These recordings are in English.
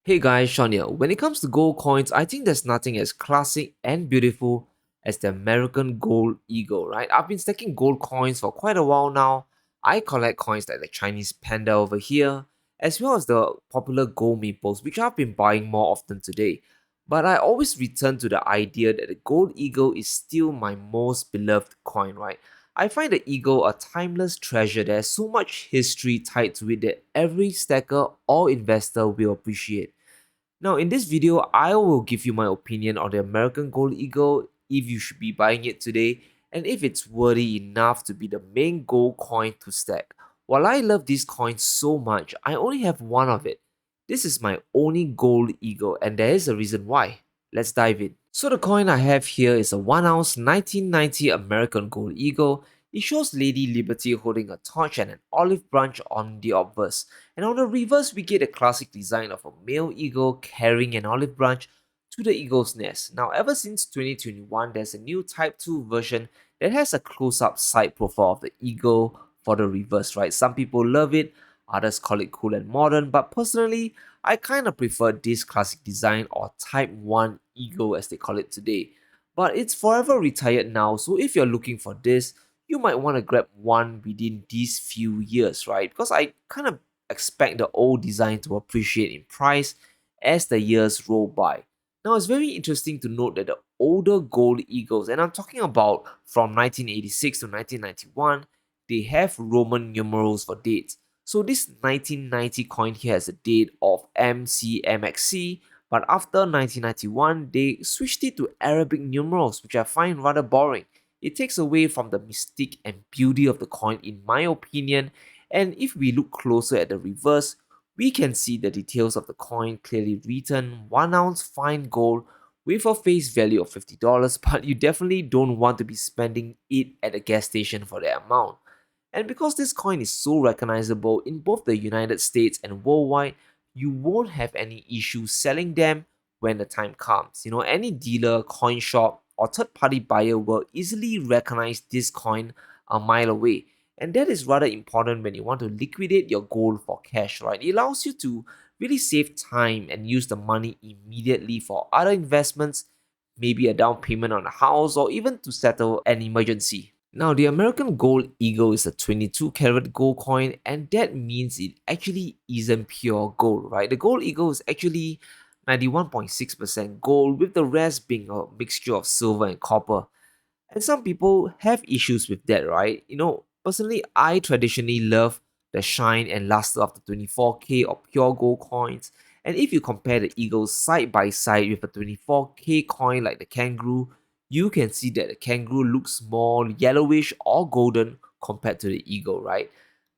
Hey guys, Sean here. When it comes to gold coins, I think there's nothing as classic and beautiful as the American gold eagle, right? I've been stacking gold coins for quite a while now. I collect coins like the Chinese panda over here, as well as the popular gold maples, which I've been buying more often today. But I always return to the idea that the gold eagle is still my most beloved coin, right? I find the eagle a timeless treasure. There's so much history tied to it that every stacker or investor will appreciate. Now, in this video, I will give you my opinion on the American Gold Eagle, if you should be buying it today, and if it's worthy enough to be the main gold coin to stack. While I love this coin so much, I only have one of it. This is my only Gold Eagle, and there is a reason why. Let's dive in. So the coin I have here is a 1 ounce 1990 American Gold Eagle. It shows Lady Liberty holding a torch and an olive branch on the obverse. And on the reverse, we get a classic design of a male eagle carrying an olive branch to the eagle's nest. Now, ever since 2021, there's a new Type 2 version that has a close-up side profile of the eagle for the reverse, right? Some people love it, others call it cool and modern, but personally, I kind of prefer this classic design or Type 1 eagle as they call it today. But it's forever retired now, so if you're looking for this, you might want to grab one within these few years, right? Because I kind of expect the old design to appreciate in price as the years roll by. Now, it's very interesting to note that the older gold eagles, and I'm talking about from 1986 to 1991, they have Roman numerals for dates. So this 1990 coin here has a date of MCMXC, but after 1991, they switched it to Arabic numerals, which I find rather boring. It takes away from the mystique and beauty of the coin in my opinion, and if we look closer at the reverse, we can see the details of the coin clearly written 1 ounce fine gold with a face value of $50, but you definitely don't want to be spending it at a gas station for that amount. And because this coin is so recognizable in both the United States and worldwide, you won't have any issue selling them when the time comes. Any dealer, coin shop, or third party buyer will easily recognize this coin a mile away. And that is rather important when you want to liquidate your gold for cash, right? It allows you to really save time and use the money immediately for other investments, maybe a down payment on a house, or even to settle an emergency. Now, the American Gold Eagle is a 22 karat gold coin, and that means it actually isn't pure gold, right? The Gold Eagle is actually 91.6% gold, with the rest being a mixture of silver and copper. And some people have issues with that, right? Personally, I traditionally love the shine and luster of the 24K or pure gold coins. And if you compare the Eagles side by side with a 24K coin like the Kangaroo, you can see that the Kangaroo looks more yellowish or golden compared to the Eagle, right?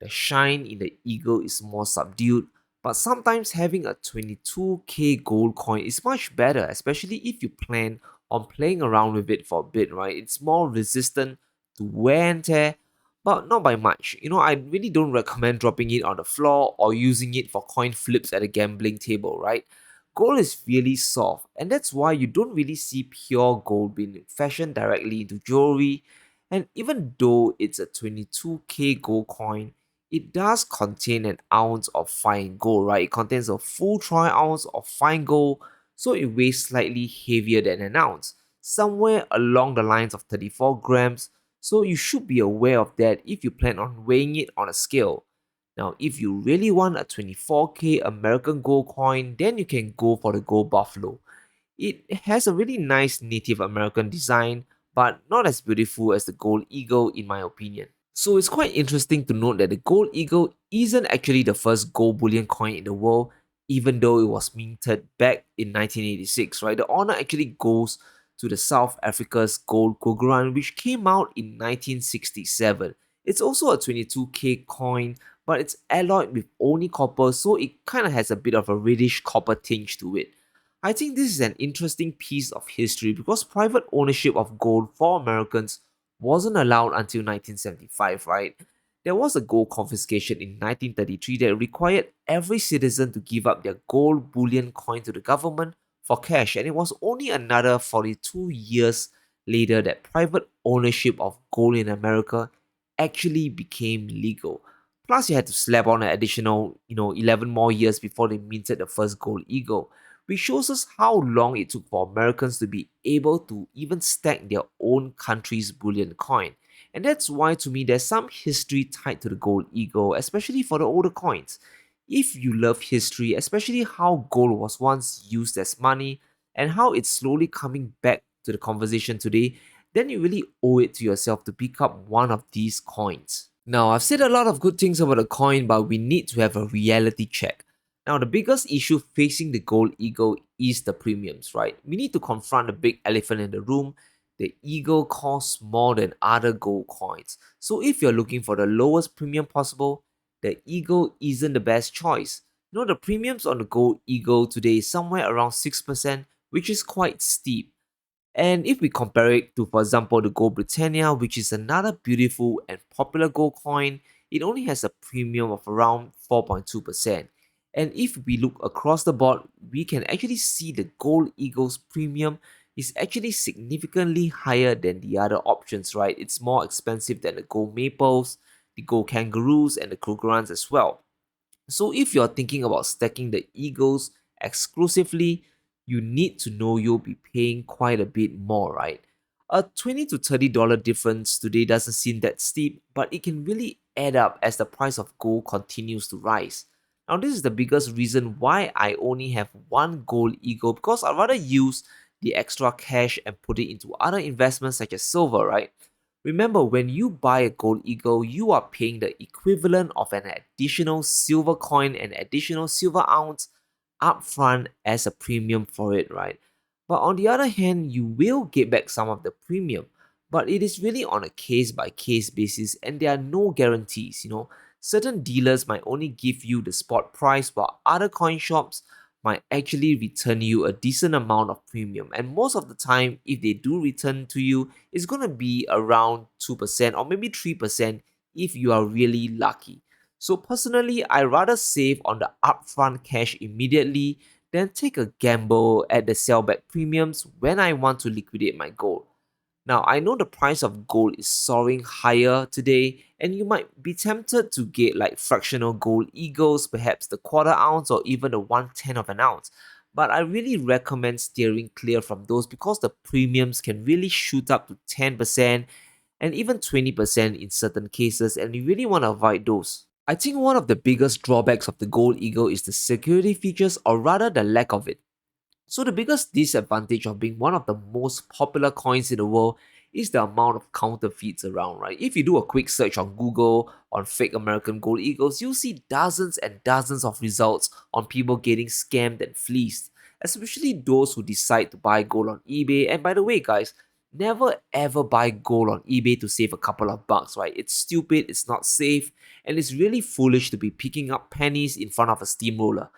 The shine in the Eagle is more subdued, but sometimes having a 22K gold coin is much better, especially if you plan on playing around with it for a bit, right? It's more resistant to wear and tear, but not by much. I really don't recommend dropping it on the floor or using it for coin flips at a gambling table, right? Gold is really soft, and that's why you don't really see pure gold being fashioned directly into jewelry. And even though it's a 22K gold coin, it does contain an ounce of fine gold, right? It contains a full troy ounce of fine gold, so it weighs slightly heavier than an ounce, somewhere along the lines of 34 grams. So you should be aware of that if you plan on weighing it on a scale. Now, if you really want a 24K American gold coin, then you can go for the Gold Buffalo. It has a really nice Native American design, but not as beautiful as the Gold Eagle in my opinion. So it's quite interesting to note that the Gold Eagle isn't actually the first gold bullion coin in the world, even though it was minted back in 1986, right? The honor actually goes to the South Africa's gold Guguran, which came out in 1967. It's also a 22K coin, but it's alloyed with only copper, so it kind of has a bit of a reddish copper tinge to it. I think this is an interesting piece of history because private ownership of gold for Americans wasn't allowed until 1975, right? There was a gold confiscation in 1933 that required every citizen to give up their gold bullion coin to the government for cash, and it was only another 42 years later that private ownership of gold in America actually became legal. Plus, you had to slap on an additional, 11 more years before they minted the first gold eagle, which shows us how long it took for Americans to be able to even stack their own country's bullion coin. And that's why, to me, there's some history tied to the gold eagle, especially for the older coins. If you love history, especially how gold was once used as money and how it's slowly coming back to the conversation today, then you really owe it to yourself to pick up one of these coins. Now, I've said a lot of good things about the coin, but we need to have a reality check. Now, the biggest issue facing the gold eagle is the premiums, right? We need to confront the big elephant in the room. The eagle costs more than other gold coins. So, if you're looking for the lowest premium possible, the eagle isn't the best choice. The premiums on the gold eagle today is somewhere around 6%, which is quite steep. And if we compare it to, for example, the gold Britannia, which is another beautiful and popular gold coin, it only has a premium of around 4.2%. And if we look across the board, we can actually see the gold eagle's premium is actually significantly higher than the other options, right? It's more expensive than the gold maples, the gold kangaroos, and the krugerrands as well. So if you're thinking about stacking the eagles exclusively, you need to know you'll be paying quite a bit more, right? A $20 to $30 difference today doesn't seem that steep, but it can really add up as the price of gold continues to rise. Now, this is the biggest reason why I only have one gold eagle, because I'd rather use the extra cash and put it into other investments such as silver, right? Remember, when you buy a gold eagle, you are paying the equivalent of an additional silver coin and additional silver ounce upfront as a premium for it, right? But on the other hand, you will get back some of the premium, but it is really on a case by case basis and there are no guarantees. Certain dealers might only give you the spot price while other coin shops might actually return you a decent amount of premium. And most of the time, if they do return to you, it's going to be around 2% or maybe 3% if you are really lucky. So personally, I rather save on the upfront cash immediately than take a gamble at the sellback premiums when I want to liquidate my gold. Now, I know the price of gold is soaring higher today, and you might be tempted to get like fractional gold eagles, perhaps the quarter ounce or even the 1/10 of an ounce. But I really recommend steering clear from those because the premiums can really shoot up to 10% and even 20% in certain cases, and you really want to avoid those. I think one of the biggest drawbacks of the gold eagle is the security features, or rather the lack of it. So the biggest disadvantage of being one of the most popular coins in the world is the amount of counterfeits around, right? If you do a quick search on Google on fake American gold eagles, you'll see dozens and dozens of results on people getting scammed and fleeced, especially those who decide to buy gold on eBay. And by the way, guys, never ever buy gold on eBay to save a couple of bucks, right? It's stupid, it's not safe, and it's really foolish to be picking up pennies in front of a steamroller.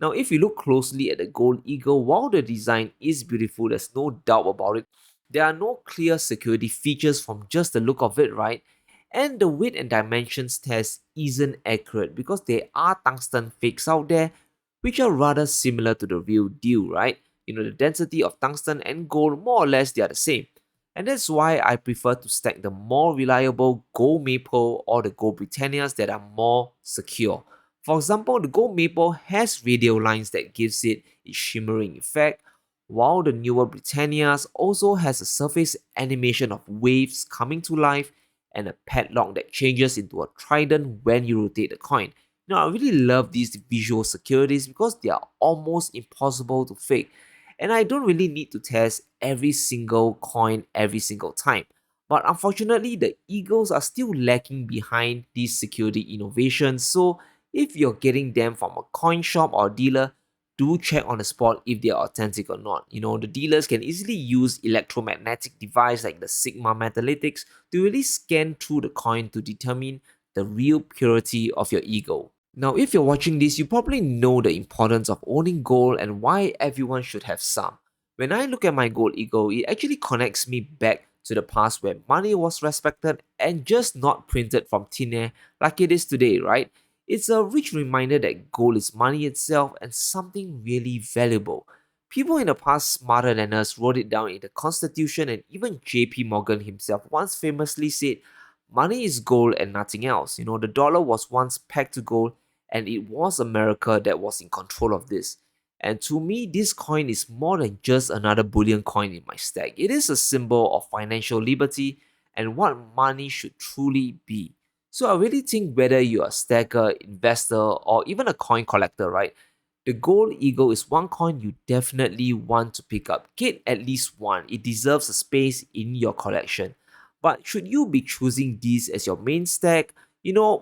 Now, if you look closely at the gold eagle, while the design is beautiful, there's no doubt about it, there are no clear security features from just the look of it, right? And the weight and dimensions test isn't accurate because there are tungsten fakes out there which are rather similar to the real deal, right? The density of tungsten and gold, more or less, they are the same. And that's why I prefer to stack the more reliable gold maple or the gold Britannias that are more secure. For example, the gold maple has radial lines that gives it its shimmering effect, while the newer Britannias also has a surface animation of waves coming to life and a padlock that changes into a trident when you rotate the coin. I really love these visual securities because they are almost impossible to fake, and I don't really need to test every single coin every single time. But unfortunately, the Eagles are still lacking behind these security innovations, so if you're getting them from a coin shop or dealer, do check on the spot if they are authentic or not. The dealers can easily use electromagnetic device like the Sigma Metalytics to really scan through the coin to determine the real purity of your eagle. Now, if you're watching this, you probably know the importance of owning gold and why everyone should have some. When I look at my gold eagle, it actually connects me back to the past where money was respected and just not printed from thin air like it is today, right? It's a rich reminder that gold is money itself and something really valuable. People in the past smarter than us wrote it down in the Constitution, and even JP Morgan himself once famously said, Money is gold and nothing else. The dollar was once pegged to gold, and it was America that was in control of this. And to me, this coin is more than just another bullion coin in my stack. It is a symbol of financial liberty and what money should truly be. So I really think whether you're a stacker, investor, or even a coin collector, right? The gold eagle is one coin you definitely want to pick up. Get at least one. It deserves a space in your collection. But should you be choosing these as your main stack?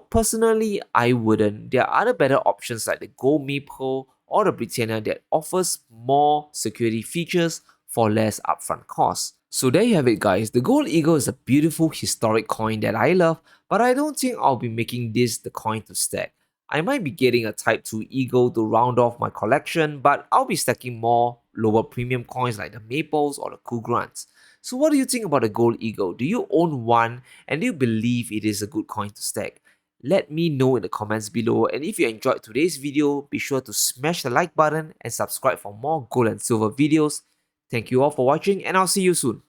Personally, I wouldn't. There are other better options like the gold maple or the Britannia that offers more security features for less upfront costs. So there you have it, guys. The gold eagle is a beautiful historic coin that I love, but I don't think I'll be making this the coin to stack. I might be getting a Type 2 Eagle to round off my collection, but I'll be stacking more lower premium coins like the Maples or the Cool Grants. So what do you think about the Gold Eagle? Do you own one and do you believe it is a good coin to stack? Let me know in the comments below, and if you enjoyed today's video, be sure to smash the like button and subscribe for more gold and silver videos. Thank you all for watching, and I'll see you soon.